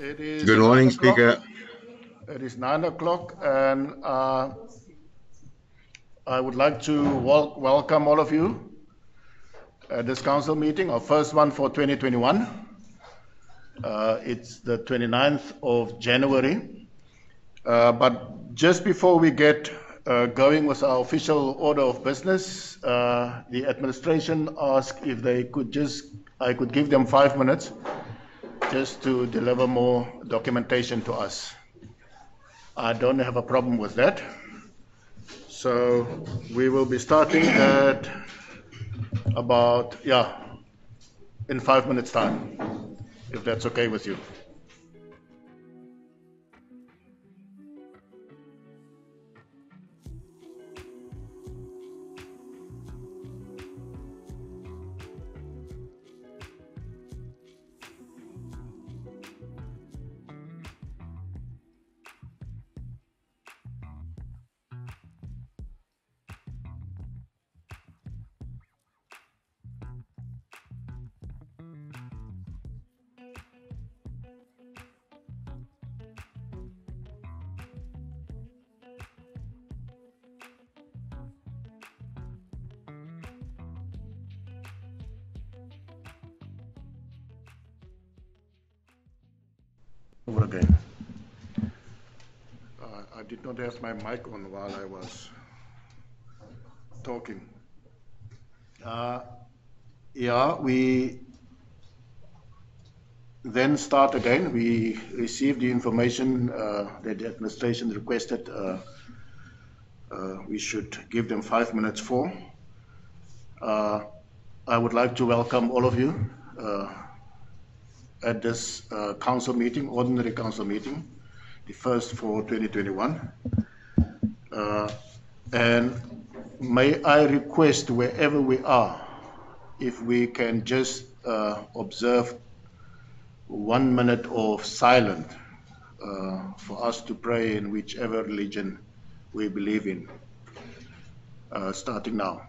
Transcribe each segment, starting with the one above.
It is Good morning, Speaker. It is 9 o'clock, and I would like to welcome all of you at this council meeting, our first one for 2021. It's the 29th of January. But just before we get going with our official order of business, the administration asked if I could give them 5 minutes just to deliver more documentation to us. I don't have a problem with that. So we will be starting at about, in 5 minutes time, if that's okay with you. Over again. I did not have my mic on while I was talking. We then start again. We received the information that the administration requested we should give them 5 minutes for. I would like to welcome all of you at this council meeting, ordinary council meeting, the first for 2021. And may I request, wherever we are, if we can just observe 1 minute of silence for us to pray in whichever religion we believe in, starting now.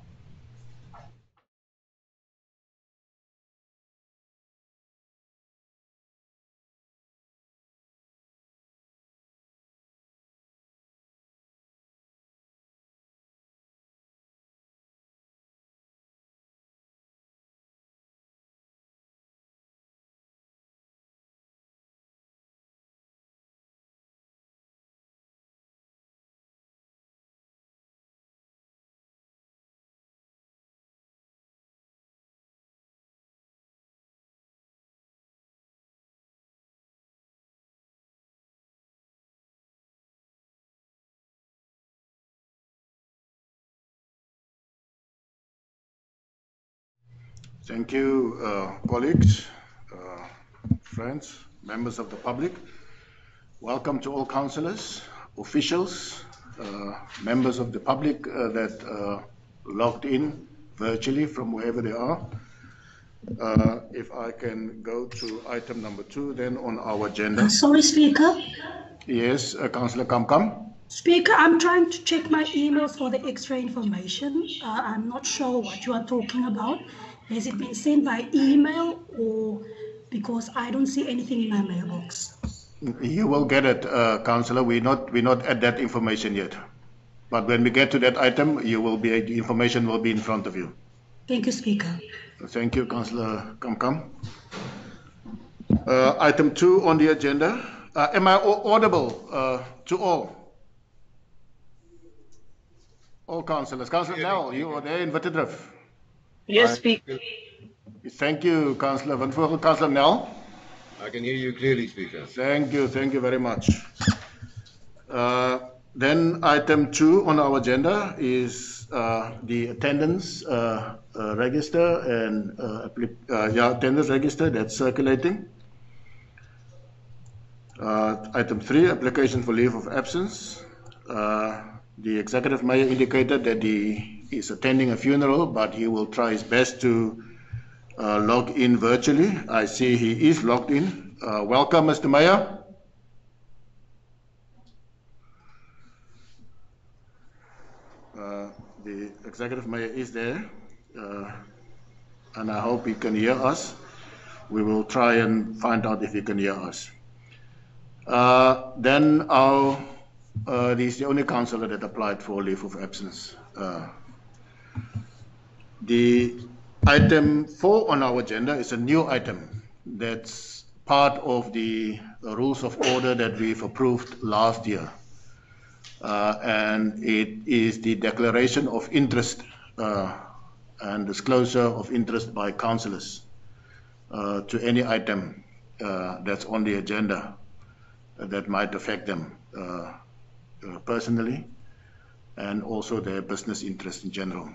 Thank you, colleagues, friends, members of the public. Welcome to all councillors, officials, members of the public that logged in virtually from wherever they are. If I can go to item number 2 then on our agenda. Sorry, Speaker. Yes, Councillor Kamkam. Speaker, I'm trying to check my emails for the extra information. I'm not sure what you are talking about. Has it been sent by email or because I don't see anything in my mailbox? You will get it, Councillor. We're not at that information yet. But when we get to that item, the information will be in front of you. Thank you, Speaker. Thank you, Councillor Kamkam. Item 2 on the agenda. Am I audible to all? All councillors. Councillor Nel, you are there in Wittedrift. Yes, Speaker. Thank you, Councillor Van Vogel. Councillor Nel. I can hear you clearly, Speaker. Thank you very much. Then item 2 on our agenda is the attendance register and attendance register that's circulating. Item 3, application for leave of absence. The executive mayor indicated that he is attending a funeral, but he will try his best to log in virtually. I see he is logged in. Welcome, Mr. Mayor. The executive mayor is there, and I hope he can hear us. We will try and find out if he can hear us. Then he's the only councillor that applied for leave of absence. The item 4 on our agenda is a new item that's part of the rules of order that we've approved last year. And it is the declaration of interest and disclosure of interest by councillors to any item that's on the agenda that might affect them personally and also their business interest in general.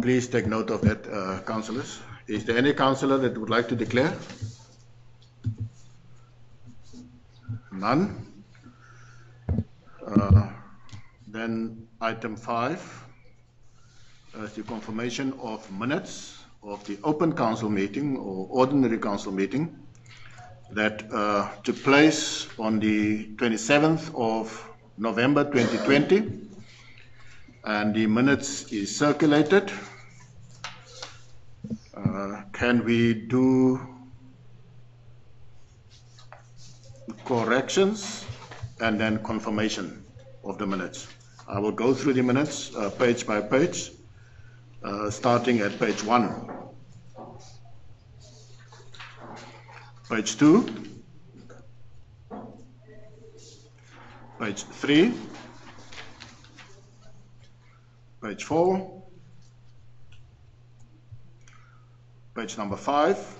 Please take note of that, councillors. Is there any councillor that would like to declare? None. Then item 5 is the confirmation of minutes of the open council meeting or ordinary council meeting that took place on the 27th of November 2020, and the minutes is circulated. Can we do corrections and then confirmation of the minutes? I will go through the minutes page by page, starting at page 1. Page 2, page 3, page 4, page number 5,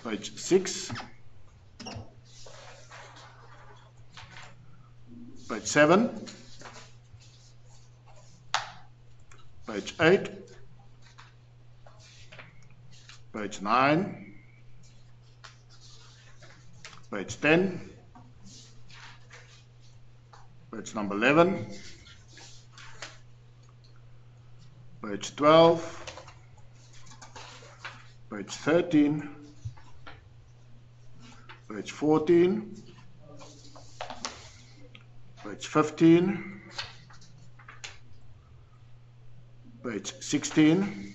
page 6, page 7, page 8, page 9, page 10, page number 11, page 12, page 13, page 14, page 15, page 16,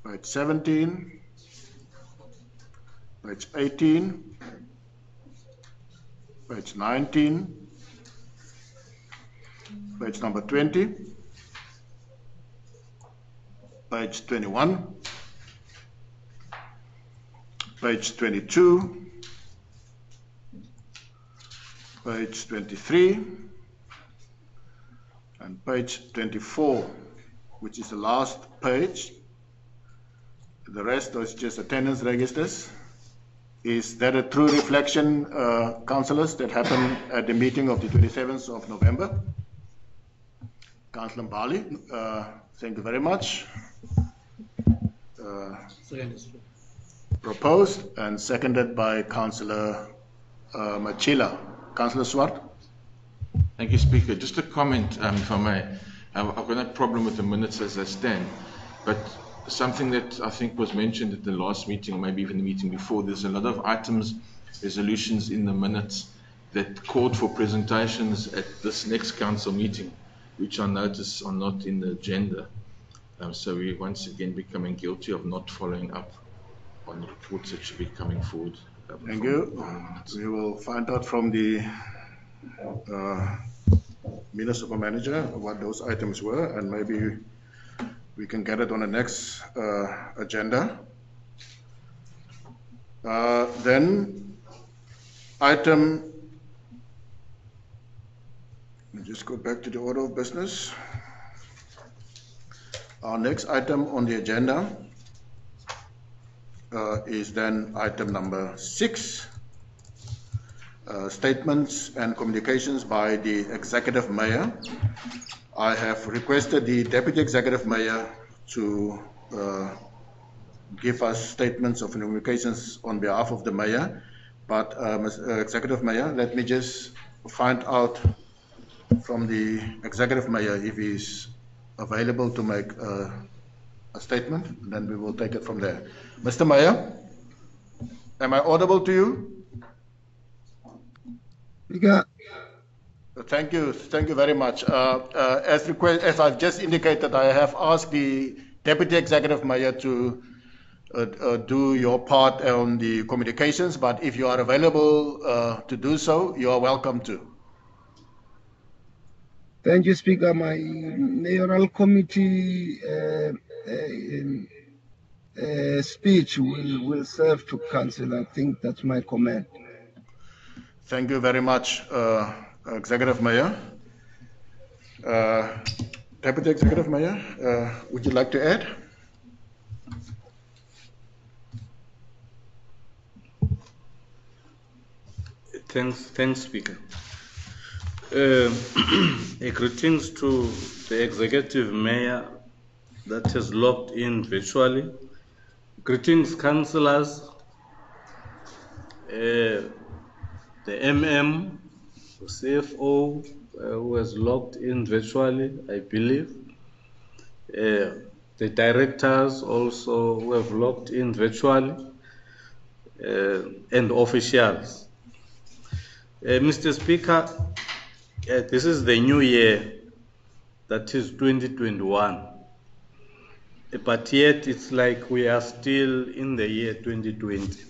page 17, page 18, page 19, page number 20, page 21, page 22, page 23, and page 24, which is the last page. The rest is just attendance registers. Is that a true reflection, councillors, that happened at the meeting of the 27th of November? Councillor Bali, thank you very much. Proposed and seconded by Councillor Machila. Councillor Swart. Thank you, Speaker. Just a comment, if I may. I've got no problem with the minutes as they stand, but something that I think was mentioned at the last meeting, or maybe even the meeting before, there's a lot of items, resolutions in the minutes that called for presentations at this next council meeting, which I notice are not in the agenda. So we're once again becoming guilty of not following up on reports that should be coming forward. Thank you. We will find out from the municipal manager what those items were, and maybe we can get it on the next agenda. Then item, let me just go back to the order of business. Our next item on the agenda is then item number 6, statements and communications by the Executive Mayor. I have requested the Deputy Executive Mayor to give us statements of communications on behalf of the Mayor, but Mr. Executive Mayor, let me just find out from the Executive Mayor if he's available to make a statement, then we will take it from there. Mr. Mayor, am I audible to you? Yeah. Thank you very much. As I've just indicated, I have asked the Deputy Executive Mayor to do your part on the communications, but if you are available to do so, you are welcome to. Thank you, Speaker. My mayoral committee speech will serve to council. I think that's my comment. Thank you very much, Executive Mayor. Deputy Executive Mayor, would you like to add? Thanks, Speaker. Greetings to the Executive Mayor that is logged in virtually. Greetings, councillors, the MM, CFO, who has logged in virtually, I believe. The directors also who have logged in virtually, and officials. Mr. Speaker, this is the new year, that is 2021. But yet it's like we are still in the year 2020.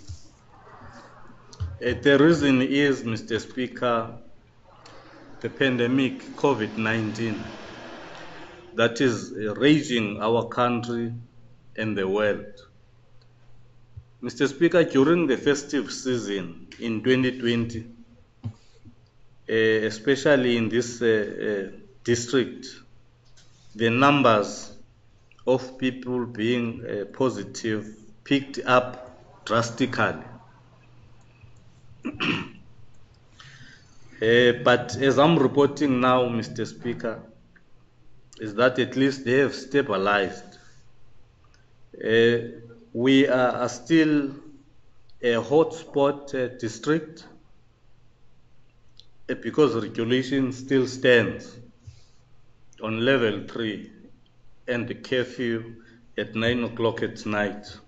The reason is, Mr. Speaker, the pandemic COVID-19 that is raging our country and the world. Mr. Speaker, during the festive season in 2020, especially in this district, the numbers of people being positive picked up drastically. But as I'm reporting now, Mr. Speaker, is that at least they have stabilized. We are still a hotspot district because regulation still stands on level 3 and the curfew at 9 o'clock at night.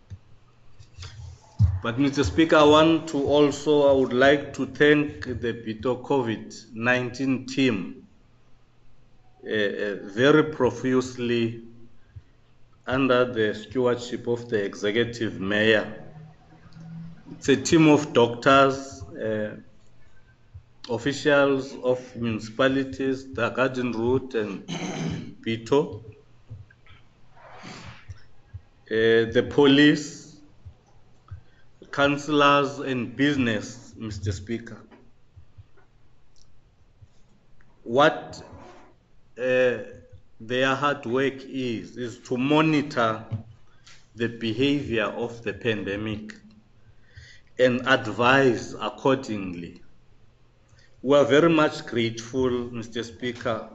But Mr. Speaker, I would like to thank the Bitou COVID-19 team very profusely under the stewardship of the Executive Mayor. It's a team of doctors, officials of municipalities, the Garden Route and Bitou, the police, councillors and business, Mr. Speaker. What their hard work is to monitor the behavior of the pandemic and advise accordingly. We are very much grateful, Mr. Speaker,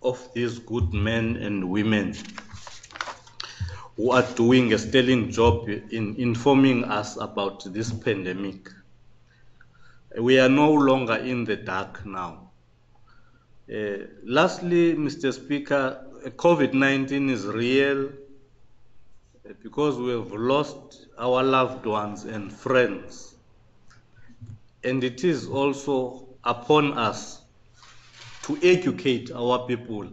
of these good men and women who are doing a sterling job in informing us about this pandemic. We are no longer in the dark now. Lastly, Mr. Speaker, COVID-19 is real because we have lost our loved ones and friends. And it is also upon us to educate our people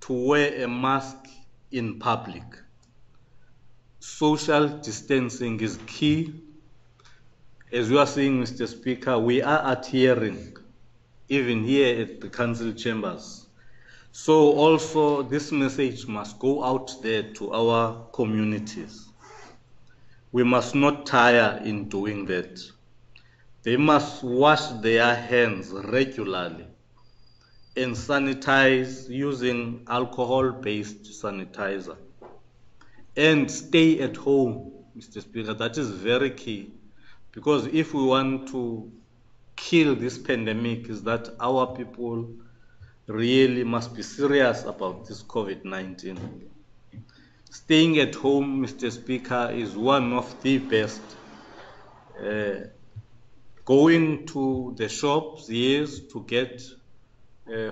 to wear a mask in public. Social distancing is key. As you are saying, Mr. Speaker, we are adhering, even here at the council chambers. So also this message must go out there to our communities. We must not tire in doing that. They must wash their hands regularly and sanitize using alcohol-based sanitizer. And stay at home, Mr. Speaker. That is very key. Because if we want to kill this pandemic, is that our people really must be serious about this COVID-19. Staying at home, Mr. Speaker, is one of the best. Going to the shops, yes, to get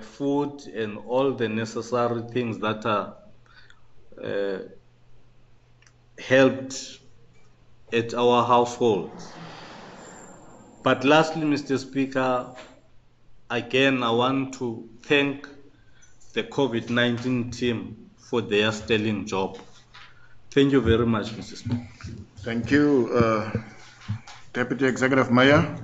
food and all the necessary things that are helped at our households. But lastly, Mr. Speaker, again, I want to thank the COVID-19 team for their sterling job. Thank you very much, Mr. Speaker. Thank you, Deputy Executive Mayor,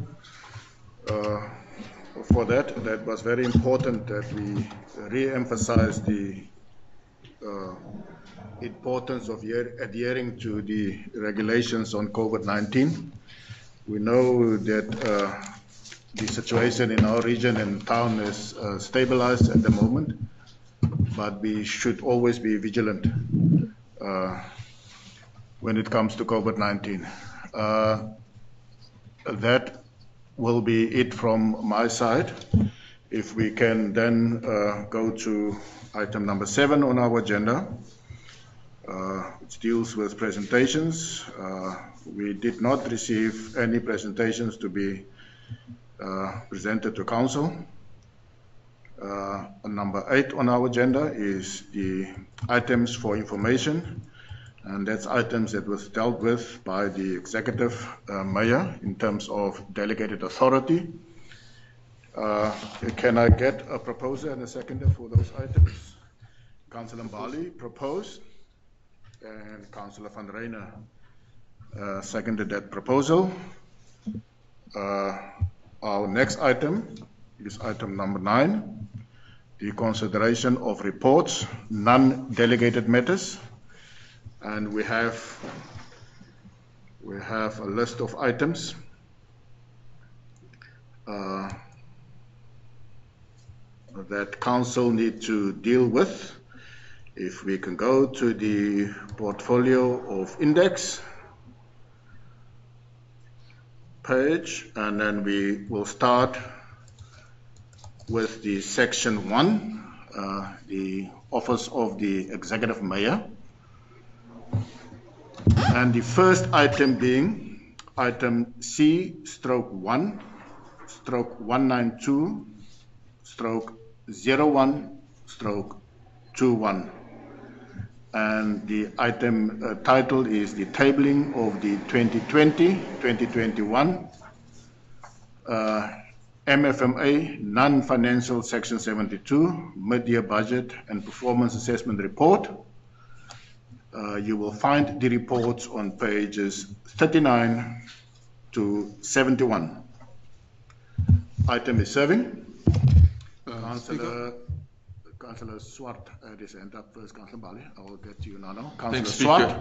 for that. That was very important that we re-emphasize the importance of adhering to the regulations on COVID-19. We know that the situation in our region and town is stabilized at the moment, but we should always be vigilant when it comes to COVID-19. That will be it from my side. If we can then go to item number 7 on our agenda, which deals with presentations. We did not receive any presentations to be presented to Council. Number 8 on our agenda is the items for information, and that's items that was dealt with by the Executive Mayor in terms of delegated authority. Can I get a proposer and a seconder for those items? Councillor Mbali proposed, and Councillor van Reijnen seconded that proposal. Our next item is item number 9, the consideration of reports, non-delegated matters, and we have a list of items. That Council need to deal with. If we can go to the portfolio of index page, and then we will start with the section 1, the Office of the Executive Mayor. And the first item being item C/1/192/01/21. And the item title is the tabling of the 2020-2021 MFMA non-financial section 72 mid-year budget and performance assessment report. You will find the reports on pages 39 to 71. Item is serving. Councillor Swart had his hand up first. Councillor Bali, I will get to you now. Councillor Swart.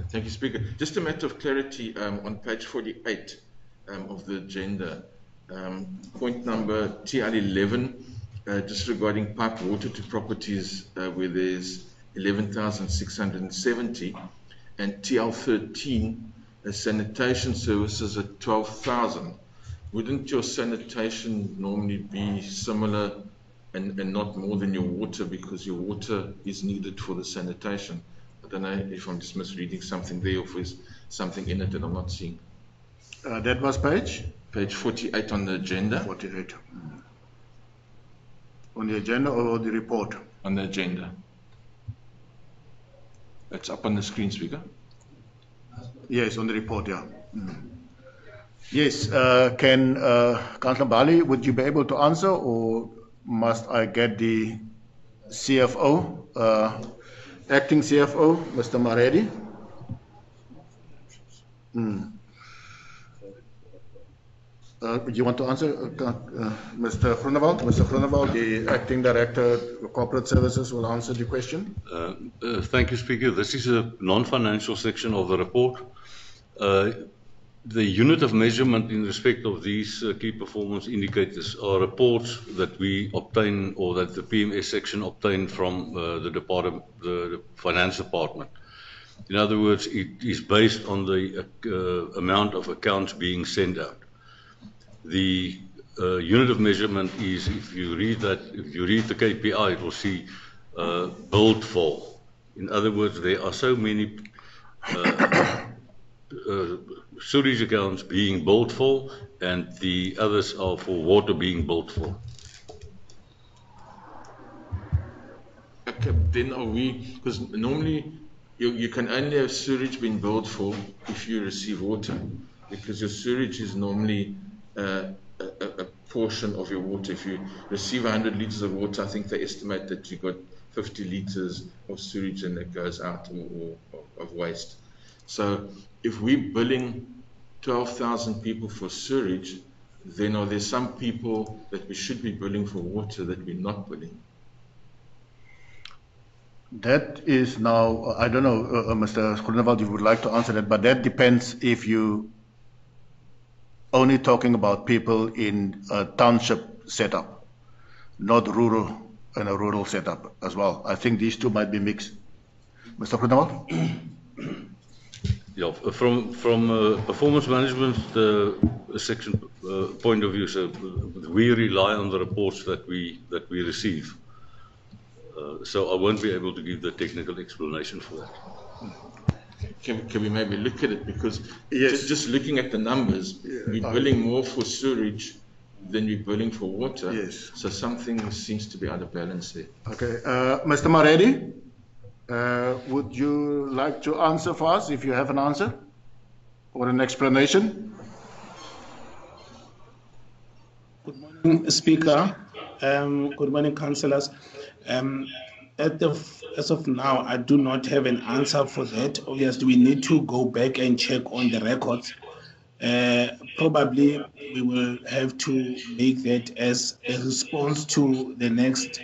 Thank you, Speaker. Just a matter of clarity on page 48 of the agenda. Point number TR11, just regarding pipe water to properties where there's 11,670, and TL13, sanitation services at 12,000. Wouldn't your sanitation normally be similar and not more than your water, because your water is needed for the sanitation? I don't know if I'm just misreading something there, or if there's something in it that I'm not seeing. That was page? Page 48 on the agenda. 48. On the agenda or the report? On the agenda. It's up on the screen, Speaker. Yes, on the report, yeah. Yes, can Councillor Bali, would you be able to answer, or must I get the CFO, acting CFO, Mr. Maredi? Would you want to answer, Mr. Groenewald? Mr. Groenewald, the acting director of corporate services, will answer the question. Thank you, Speaker. This is a non-financial section of the report. The unit of measurement in respect of these key performance indicators are reports that we obtain, or that the PMS section obtained from the department, the finance department. In other words, it is based on the amount of accounts being sent out. The unit of measurement is, if you read the KPI, it will see billed for. In other words, there are so many sewage accounts being billed for, and the others are for water being billed for. Okay, then are we, because normally you can only have sewage being billed for if you receive water, because your sewage is normally a portion of your water. If you receive 100 liters of water, I think they estimate that you got 50 liters of sewage and that goes out, or of waste. So if we're billing 12,000 people for sewage, then are there some people that we should be billing for water that we're not billing? That is now, I don't know, Mr. Groenewald, you would like to answer that, but that depends if you only talking about people in a township setup, not rural, in a rural setup as well. I think these two might be mixed. Mr. Groenewald? Yeah, from performance management section point of view, so we rely on the reports that we receive. So I won't be able to give the technical explanation for that. Can we maybe look at it? Because just looking at the numbers, we're billing more for sewage than we're billing for water. Yes. So something seems to be out of balance there. Okay. Mr. Maredi, would you like to answer for us if you have an answer or an explanation? Good morning, Speaker. Good morning, councillors. As of now, I do not have an answer for that. Obviously, we need to go back and check on the records. Probably we will have to make that as a response to the next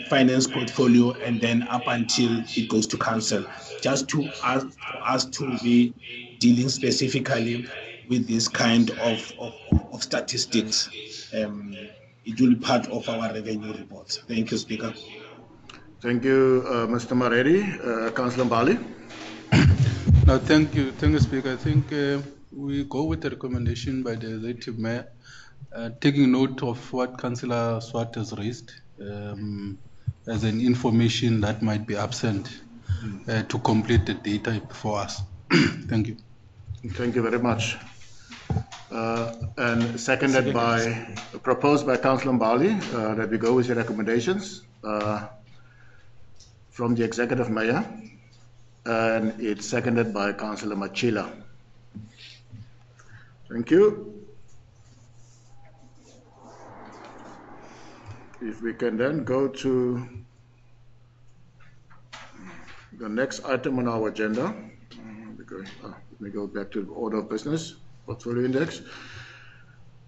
finance portfolio, and then up until it goes to council, just to ask us to be dealing specifically with this kind of statistics. It will be part of our revenue reports. Thank you, Speaker. Thank you, Mr. Maredi. Councillor Mbali. No, thank you, Speaker. I think we go with the recommendation by the executive mayor, taking note of what Councillor Swart has raised as an information that might be absent to complete the data for us. Thank you. Thank you very much. And seconded by, proposed by Councillor Mbali, that we go with the recommendations from the executive mayor, and it's seconded by Councillor Machila. Thank you. If we can then go to the next item on our agenda. Let me go back to the order of business, portfolio index.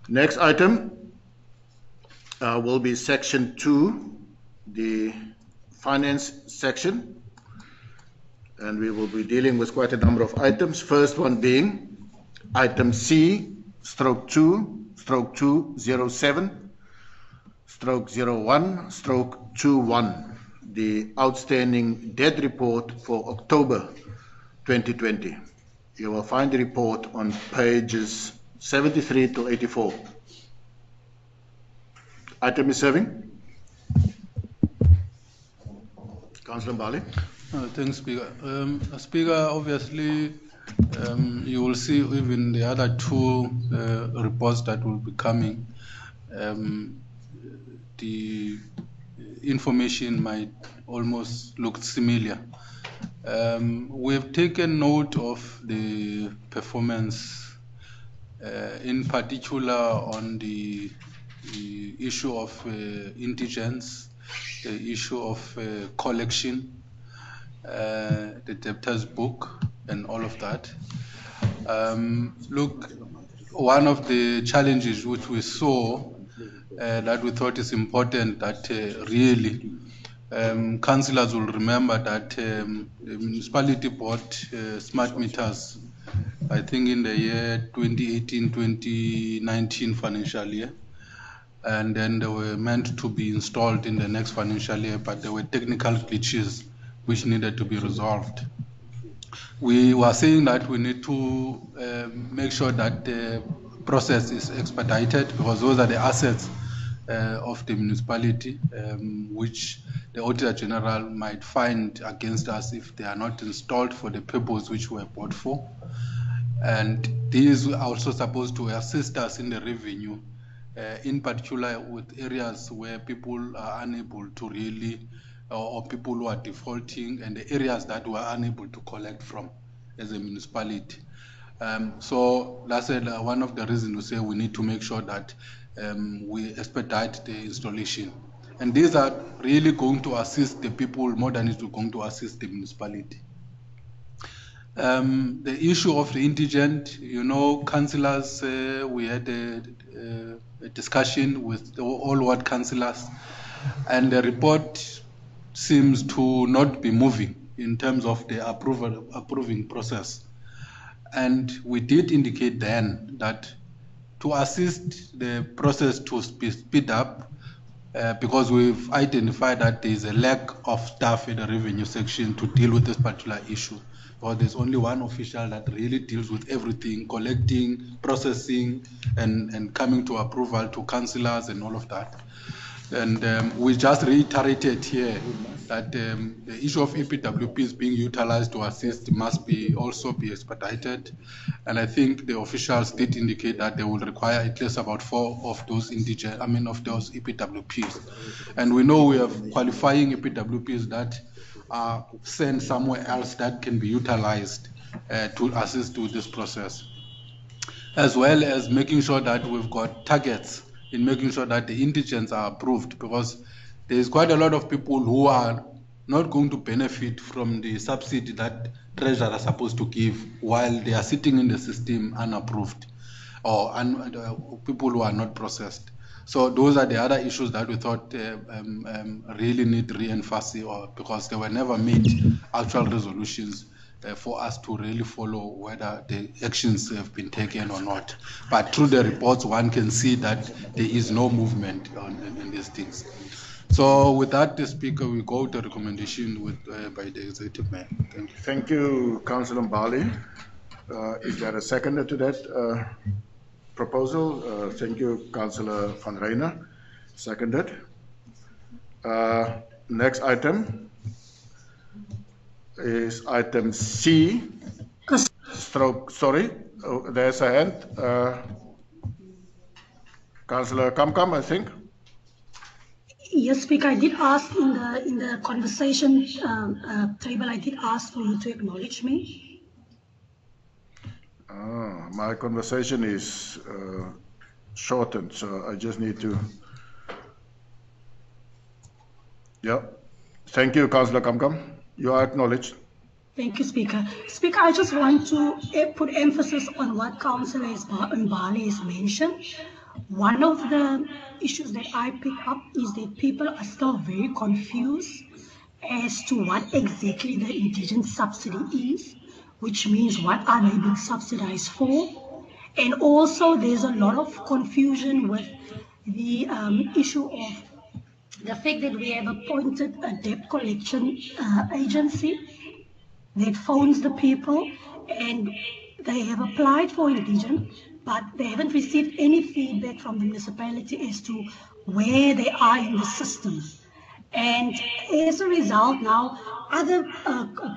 Next item will be section 2, the finance section. And we will be dealing with quite a number of items. First one being item C/207/01/21, the outstanding debt report for October 2020. You will find the report on pages 73 to 84. Item is serving. Councillor Mbali. Thanks, Speaker. Speaker, obviously, you will see even the other two reports that will be coming. The information might almost look similar. We have taken note of the performance, in particular on the issue of indigence, the issue of collection, the debtors book, and all of that. Look, one of the challenges which we saw that we thought is important, that really councillors will remember that the municipality bought smart meters, I think in the year 2018-2019 financial year, and then they were meant to be installed in the next financial year, but there were technical glitches which needed to be resolved. We were saying that we need to make sure that the process is expedited, because those are the assets of the municipality, which the Auditor General might find against us if they are not installed for the purpose which we were bought for. And these are also supposed to assist us in the revenue, in particular with areas where people are unable to really, or people who are defaulting, and the areas that we are unable to collect from as a municipality. So that's one of the reasons we say we need to make sure that we expedite the installation. And these are really going to assist the people more than it's going to assist the municipality. The issue of the indigent, you know, councillors, we had a discussion with all ward councillors, and the report seems to not be moving in terms of the approving process. And we did indicate then that to assist the process to speed up, because we've identified that there is a lack of staff in the revenue section to deal with this particular issue. Because there's only one official that really deals with everything, collecting, processing, and coming to approval to councillors and all of that. And we just reiterated here that the issue of EPWPs being utilized to assist must also be expedited. And I think the officials did indicate that they will require at least about 4 of those of those EPWPs. And we know we have qualifying EPWPs that are sent somewhere else that can be utilized to assist with this process, as well as making sure that we've got targets in making sure that the indigents are approved, because there is quite a lot of people who are not going to benefit from the subsidy that treasurer are supposed to give while they are sitting in the system unapproved, or people who are not processed. So those are the other issues that we thought really need re-emphasis, because they were never made actual resolutions for us to really follow whether the actions have been taken or not. But through the reports, one can see that there is no movement in these things. So with that, the Speaker, we go to recommendation by the Executive Mayor. Thank you. Thank you, Councillor Mbali. Is there a seconder to that proposal? Thank you, Councillor van Reijnen. Seconded. Next item is item C. Sorry, there's a hand. Councillor Kamkam, I think. Yes, Speaker, I did ask in the conversation table, I did ask for you to acknowledge me. My conversation is shortened, so I just need to. Yeah. Thank you, Councillor Kamkam. You are acknowledged. Thank you, Speaker. Speaker, I just want to put emphasis on what Councillor Mbali has mentioned. One of the issues that I pick up is that people are still very confused as to what exactly the indigent subsidy is, which means what are they being subsidized for. And also there's a lot of confusion with the issue of the fact that we have appointed a debt collection agency that phones the people, and they have applied for indigent, but they haven't received any feedback from the municipality as to where they are in the system. And as a result, now other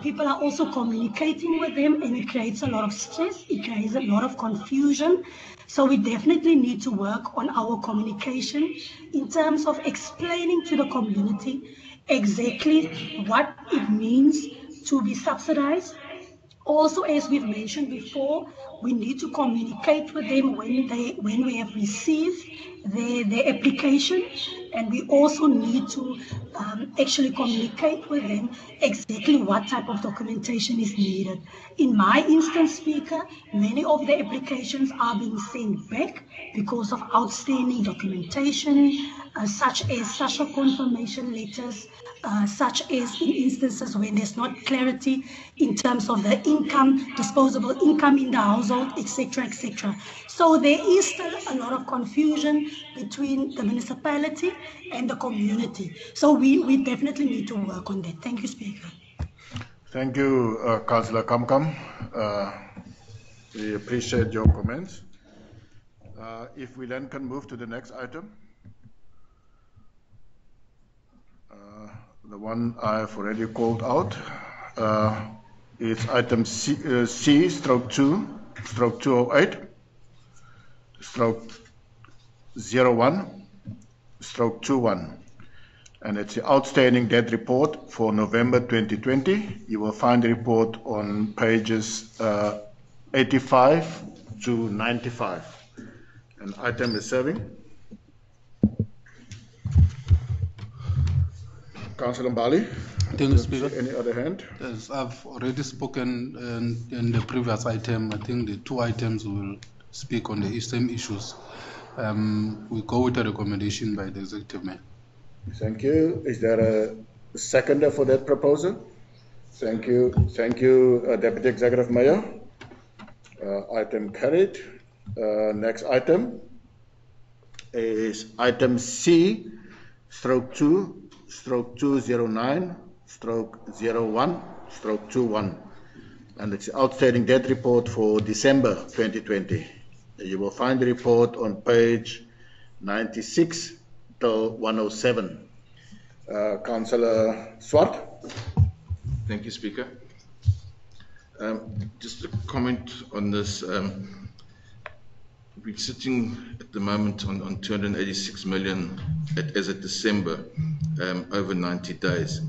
people are also communicating with them, and it creates a lot of stress, it creates a lot of confusion. So we definitely need to work on our communication in terms of explaining to the community exactly what it means to be subsidized. Also, as we've mentioned before, we need to communicate with them when we have received their application, and we also need to actually communicate with them exactly what type of documentation is needed. In my instance, Speaker, many of the applications are being sent back because of outstanding documentation, such as social confirmation letters, such as in instances when there's not clarity in terms of the income, disposable income in the household, etc., etc. So there is still a lot of confusion between the municipality and the community. So we definitely need to work on that. Thank you, Speaker. Thank you, Councillor Kamkam. We appreciate your comments. If we then can move to the next item. The one I've already called out. It's item C, stroke 2, stroke 208, stroke 01, stroke 21. And it's the outstanding debt report for November 2020. You will find the report on pages 85 to 95. An item is serving. Councillor Mbali. Thank you, Speaker. Any other hand? As I've already spoken in the previous item, I think the two items will speak on the same issues. We go with a recommendation by the Executive Mayor. Thank you. Is there a seconder for that proposal? Thank you. Thank you, Deputy Executive Mayor. Item carried. Next item is item C/2/209/01/21, and it's outstanding debt report for December 2020. You will find the report on page 96 till 107. Councillor Swart. Thank you, Speaker. Just a comment on this. We're sitting at the moment on 286 million as of December, over 90 days.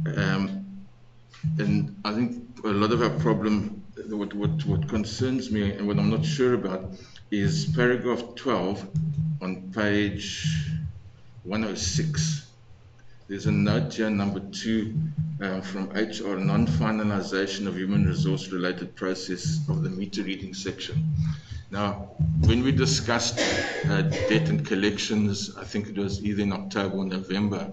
And I think a lot of our problem, what concerns me and what I'm not sure about, is paragraph 12 on page 106. There's a note here, number 2, from HR, non-finalization of human resource related process of the meter reading section. Now, when we discussed debt and collections, I think it was either in October or November,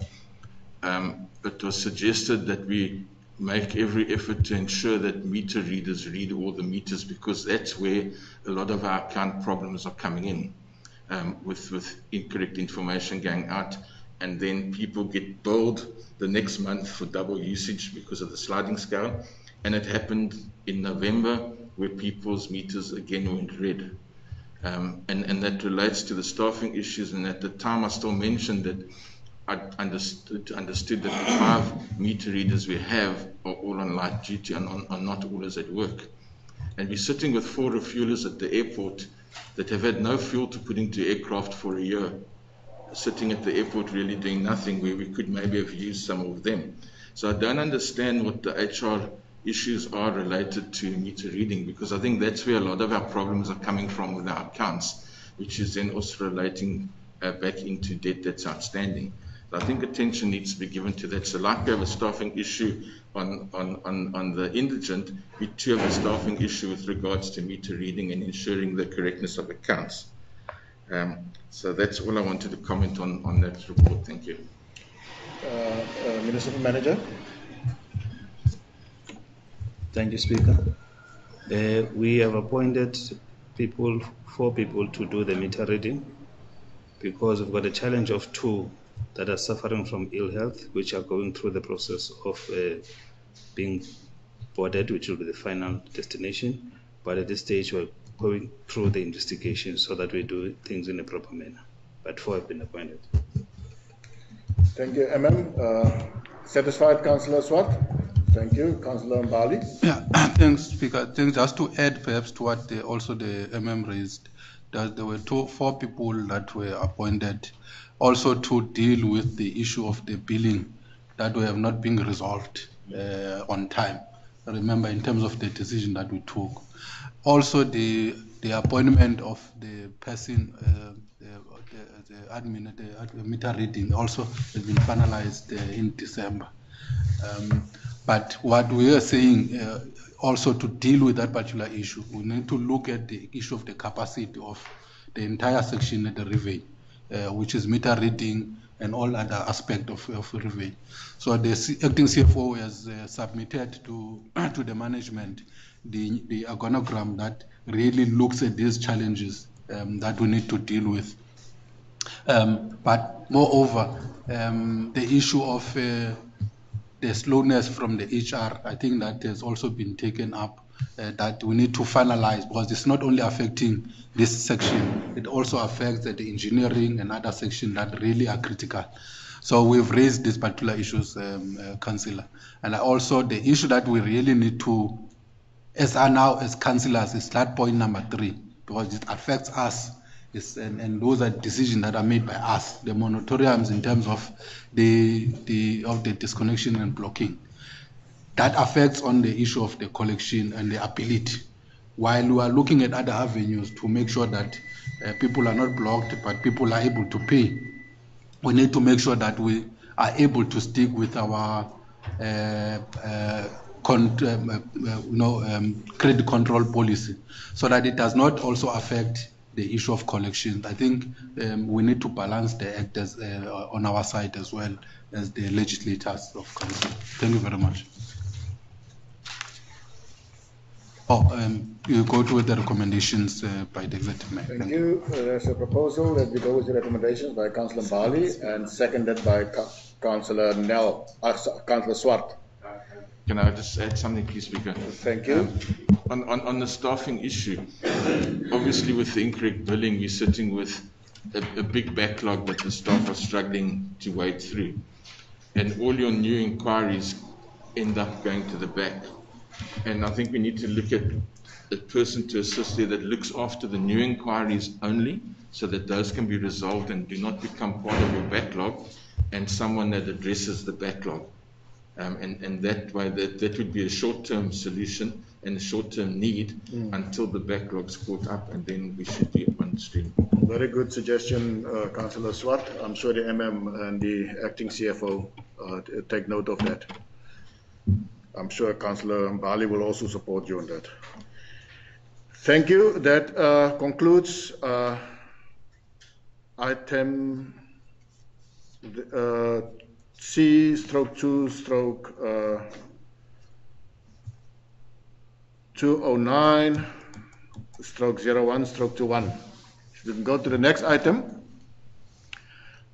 it was suggested that we make every effort to ensure that meter readers read all the meters, because that's where a lot of our account problems are coming in, with incorrect information going out, and then people get billed the next month for double usage because of the sliding scale. And it happened in November, where people's meters again went red. And that relates to the staffing issues, and at the time I still mentioned that I understood that the 5 meter readers we have are all on light duty and are not always at work. And we're sitting with 4 refuelers at the airport that have had no fuel to put into aircraft for a year, sitting at the airport really doing nothing, where we could maybe have used some of them. So I don't understand what the HR issues are related to meter reading, because I think that's where a lot of our problems are coming from with our accounts, which is then also relating back into debt that's outstanding. So I think attention needs to be given to that. So like we have a staffing issue on the indigent, we too have a staffing issue with regards to meter reading and ensuring the correctness of accounts. So that's all I wanted to comment on that report. Thank you. Municipal Manager. Thank you, Speaker. We have appointed 4 people to do the meter reading, because we've got a challenge of 2 that are suffering from ill health, which are going through the process of being boarded, which will be the final destination. But at this stage, we're going through the investigation so that we do things in a proper manner. But 4 have been appointed. Thank you, satisfied, Councillor Swart? Thank you, Councillor Mbali. Yeah, thanks, Speaker. I think just to add perhaps to what the raised, that there were 4 people that were appointed also to deal with the issue of the billing that we have not been resolved on time. Remember, in terms of the decision that we took. Also, the appointment of the person, the admin, the meter reading also has been finalized in December. But what we are saying, also to deal with that particular issue, we need to look at the issue of the capacity of the entire section at the Rivet, which is meter reading and all other aspects of Rivet. So the acting CFO has submitted to the management the organogram that really looks at these challenges that we need to deal with. But moreover, the issue of the slowness from the HR, I think that has also been taken up, that we need to finalize, because it's not only affecting this section, it also affects the engineering and other sections that really are critical. So we've raised these particular issues, Councillor. And also the issue that we really need to, as councillors, is that point number 3, because it affects us. And those are decisions that are made by us, the moratoriums in terms of the disconnection and blocking. That affects on the issue of the collection and the ability. While we are looking at other avenues to make sure that people are not blocked, but people are able to pay, we need to make sure that we are able to stick with our credit control policy, so that it does not also affect the issue of collections. I think we need to balance the act as, on our side as well as the legislators of council. Thank you very much. You go to the recommendations by the executive mayor. Thank you. There's a proposal that we go with the recommendations by Councillor Mbali and seconded by Councillor Councillor Swart. Can I just add something, please, Speaker? Thank you. On the staffing issue, obviously with the incorrect billing, we're sitting with a big backlog that the staff are struggling to wade through. And all your new inquiries end up going to the back. And I think we need to look at a person to assist there that looks after the new inquiries only, so that those can be resolved and do not become part of your backlog, and someone that addresses the backlog. And that way, that would be a short-term solution and a short-term need until the backlog's caught up, and then we should be on stream. Very good suggestion, Councillor Swart. I'm sure the MM and the acting CFO take note of that. I'm sure Councillor Mbali will also support you on that. Thank you. That concludes item C/209/01/21. We can go to the next item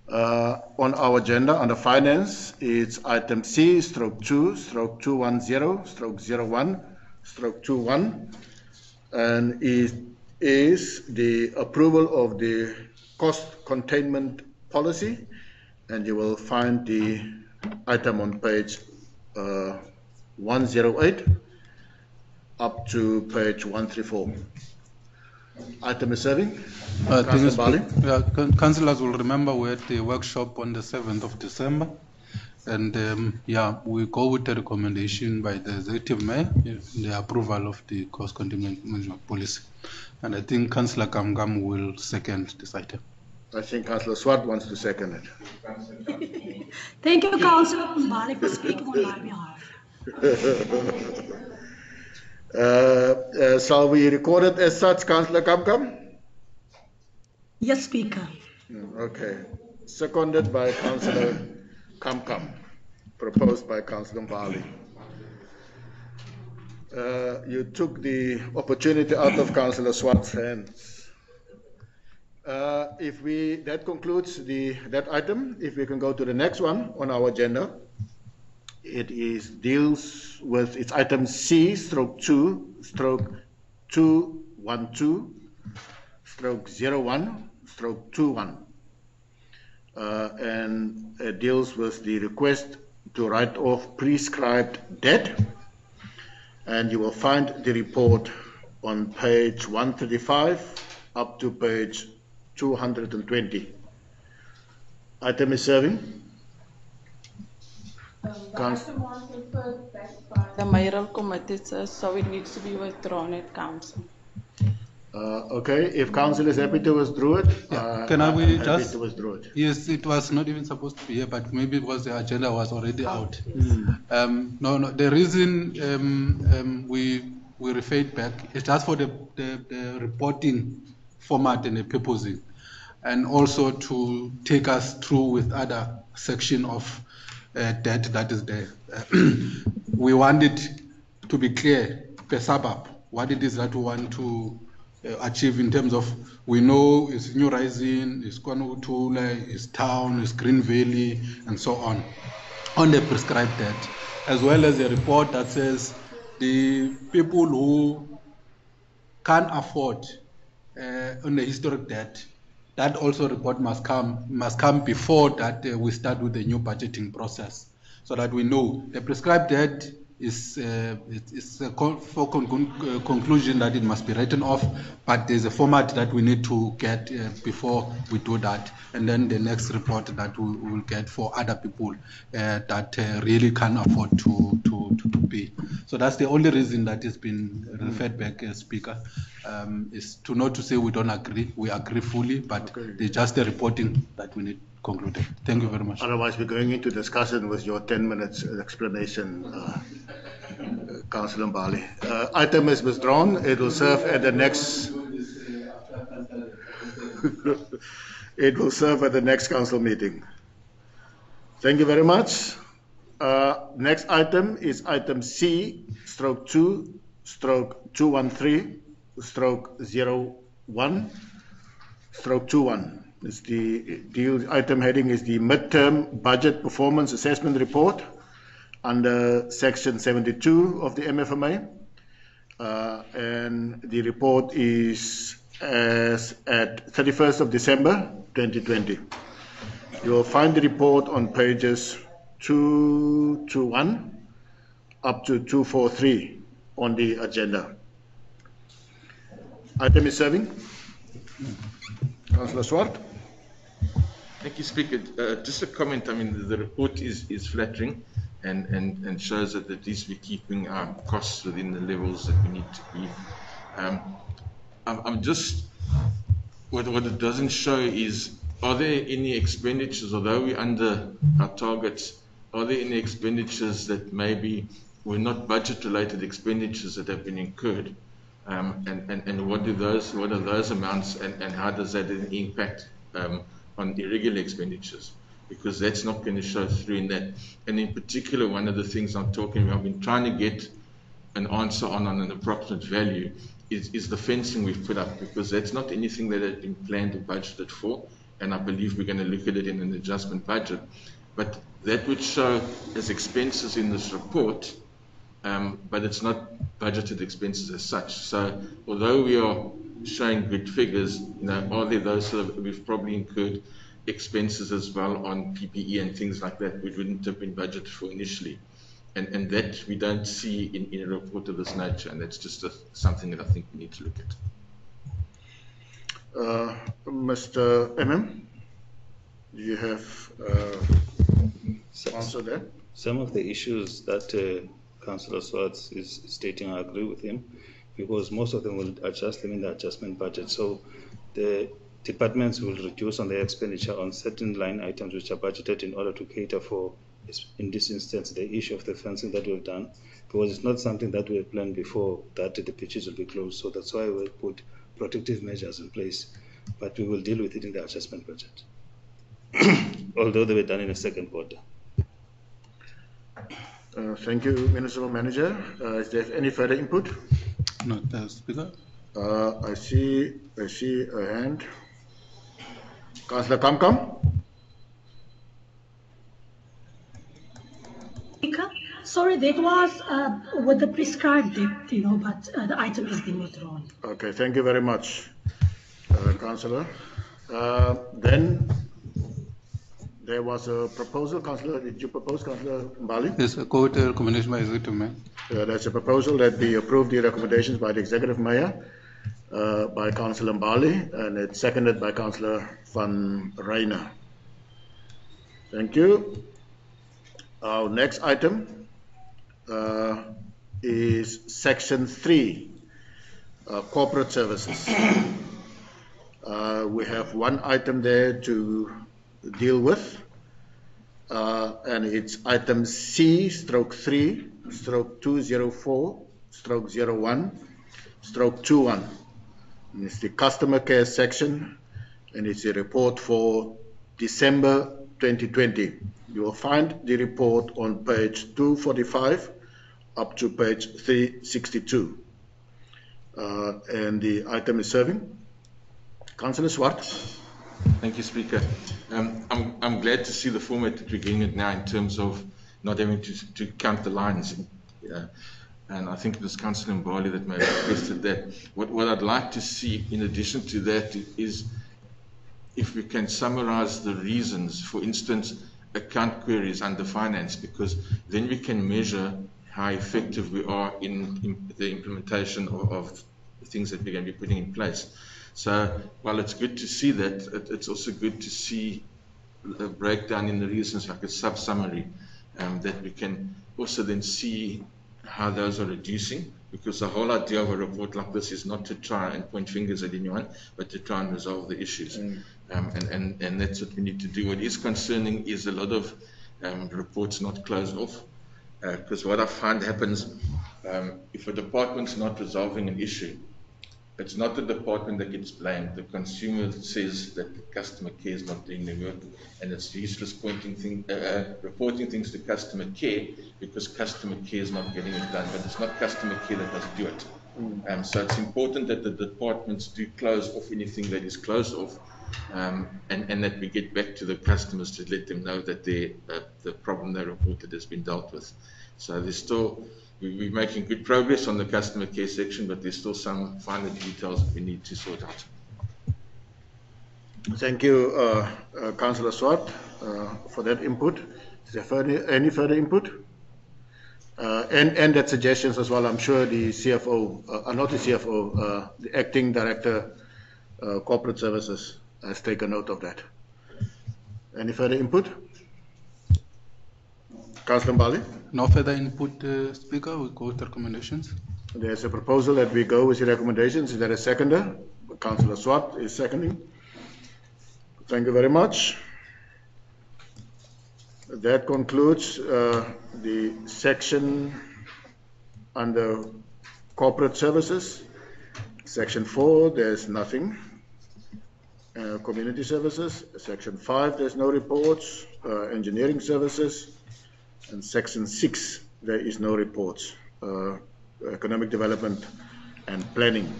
on our agenda under finance. It's item C/2/210/01/21, and it is the approval of the cost containment policy, and you will find the item on page 108 up to page 134. Item is serving. Councillors will remember we had the workshop on the 7th of December, and we go with the recommendation by the executive mayor in the approval of the cost containment management policy. And I think Councillor Kamgam will second this item. I think Councillor Swart wants to second it. Thank you, Councillor Mbali, for speaking on my behalf. Shall we record it as such, Councillor Kamkam? Yes, Speaker. Okay. Seconded by Councillor Kamkam. Proposed by Councillor Mbali. You took the opportunity out of Councillor Swart's hands. That concludes that item. If we can go to the next one on our agenda. It's item C/2/212/01/21, and it deals with the request to write off prescribed debt, and you will find the report on page 135 up to page 220. Item is serving. The item was referred back by the mayoral committee, so it needs to be withdrawn at council. Okay, if council is happy to withdraw it, to withdraw it. Yes, it was not even supposed to be here, but maybe it was the agenda was already out. No, the reason we referred back is just for the reporting format and the purposing, and also to take us through with other section of debt that is there. We want it to be clear per suburb what it is that we want to achieve in terms of, we know it's New Rising, it's Kwanutula, it's Town, it's Green Valley, and so on the prescribed debt, as well as a report that says the people who can't afford on the historic debt. That also report must come before that we start with the new budgeting process, so that we know the prescribed debt is for conclusion that it must be written off, but there's a format that we need to get before we do that, and then the next report that we will get for other people that really can't afford to pay. So that's the only reason that has been referred back, Speaker, is to not to say we don't agree, we agree fully, but there's just the reporting that we need concluded. Thank you very much. Otherwise, we're going into discussion with your 10 minutes explanation, Councillor Mbali. Item is withdrawn. It will serve at the next. It will serve at the next council meeting. Thank you very much. Next item is item C/2/213/01/21. It's the item heading is the midterm budget performance assessment report under section 72 of the MFMA, and the report is as at 31st of December 2020. You will find the report on pages 221 up to 243 on the agenda. Item is serving. Councillor Swart. Thank you, Speaker. Just a comment. I mean, the report is flattering and shows that at least we're keeping our costs within the levels that we need to be. I'm just, what it doesn't show is, are there any expenditures, although we're under our targets, are there any expenditures that maybe were not budget-related expenditures that have been incurred? And what are those amounts, and how does that impact on irregular expenditures? Because that's not going to show through in that. And in particular, one of the things I'm talking about, I've been trying to get an answer on an approximate value, is the fencing we've put up, because that's not anything that had been planned or budgeted for, and I believe we're going to look at it in an adjustment budget. But that would show as expenses in this report, but it's not budgeted expenses as such. So although we are showing good figures, are there those we've probably incurred expenses as well on PPE and things like that which wouldn't have been budgeted for initially, and that we don't see in a report of this nature, and that's just something that I think we need to look at. Mr. MM, do you have answer there? Some of the issues that Councillor Swartz is stating, I agree with him, because most of them will adjust them in the adjustment budget. So the departments will reduce on their expenditure on certain line items which are budgeted in order to cater for, in this instance, the issue of the fencing that we've done, because it's not something that we have planned before that the pitches will be closed. So that's why we'll put protective measures in place, but we will deal with it in the adjustment budget, although they were done in the second quarter. Thank you, Municipal Manager. Is there any further input? No, Speaker. I see a hand. Councillor Kamkam. Sorry, that was with the prescribed date, but the item has been withdrawn. Okay, thank you very much, Councillor. Then there was a proposal. Councillor, did you propose, Councillor Mbali? Yes, a court recommendation by Executive Mayor. There's a proposal that we approve the recommendations by the Executive Mayor, by Councillor Mbali, and it's seconded by Councillor Van Reijnen. Thank you. Our next item is Section 3, Corporate Services. We have one item there to deal with, and it's item C/3/204/01/21. It's the customer care section, and it's a report for December 2020. You will find the report on page 245 up to page 362. And the item is serving. Councillor Swart. Thank you, Speaker. I'm glad to see the format that we're getting it now in terms of not having to count the lines. And I think it was Councillor Mbali that may have requested that. What I'd like to see in addition to that is if we can summarize the reasons, for instance, account queries under finance, because then we can measure how effective we are in the implementation of the things that we're going to be putting in place. So while it's good to see that, it's also good to see a breakdown in the reasons, like a sub-summary, that we can also then see how those are reducing, because the whole idea of a report like this is not to try and point fingers at anyone, but to try and resolve the issues. and that's what we need to do. What is concerning is a lot of reports not closed off, because what I find happens, if a department's not resolving an issue, it's not the department that gets blamed. The consumer says that the customer care is not doing their work, and it's useless reporting things to customer care because customer care is not getting it done. But it's not customer care that does do it. So it's important that the departments do close off anything that is closed off, and that we get back to the customers to let them know that the problem they reported has been dealt with. So there's still, we're making good progress on the customer care section, but there's still some finer details that we need to sort out. Thank you, Councillor Swart, for that input. Is there any further input? And that suggestions as well. I'm sure the CFO, not the CFO, the Acting Director, Corporate Services has taken note of that. Any further input? Councillor Mbali? No further input, Speaker. We go to recommendations. There's a proposal that we go with the recommendations. Is there a seconder? Councillor Swart is seconding. Thank you very much. That concludes the section under corporate services. Section 4, there's nothing. Community services. Section 5, there's no reports. Engineering services. And section 6, there is no reports. Economic development and planning.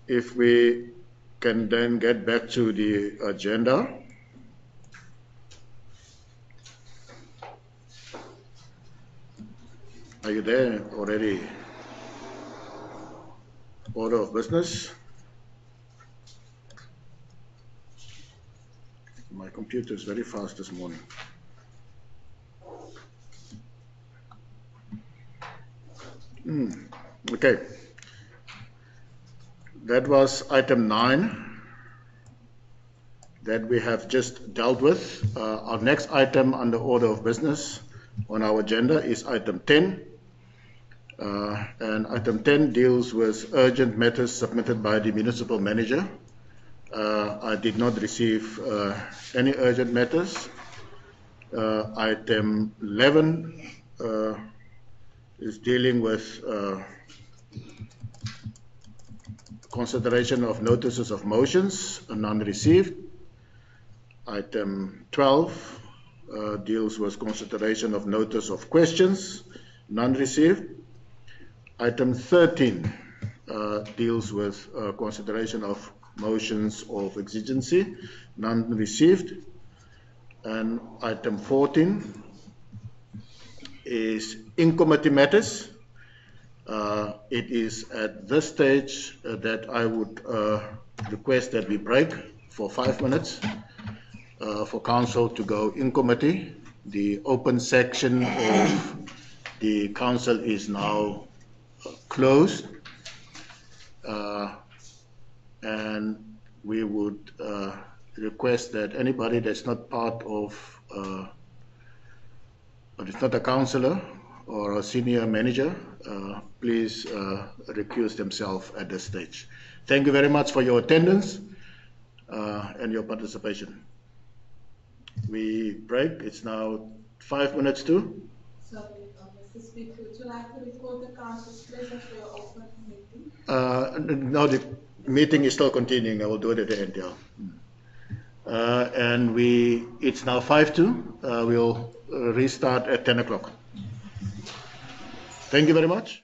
If we can then get back to the agenda. Are you there already? Order of business. My computer is very fast this morning. Okay. That was item 9 that we have just dealt with. Our next item under order of business on our agenda is item 10. And item 10 deals with urgent matters submitted by the municipal manager. I did not receive any urgent matters. Item 11 is dealing with consideration of notices of motions, none received. Item 12 deals with consideration of notice of questions, none received. Item 13 deals with consideration of motions of exigency, none received. And item 14 is in committee matters. It is at this stage that I would request that we break for 5 minutes for council to go in committee. The open section of the council is now closed, and we would request that anybody that's not part of, or is not a councillor or a senior manager, please recuse themselves at this stage. Thank you very much for your attendance and your participation. We break. It's now 5 minutes to. Sorry, Mr. Speaker, would you like to record the council's presence for your open meeting? No, the meeting is still continuing. I will do it at the end, yeah. And it's now 5:02. We'll restart at 10 o'clock. Thank you very much.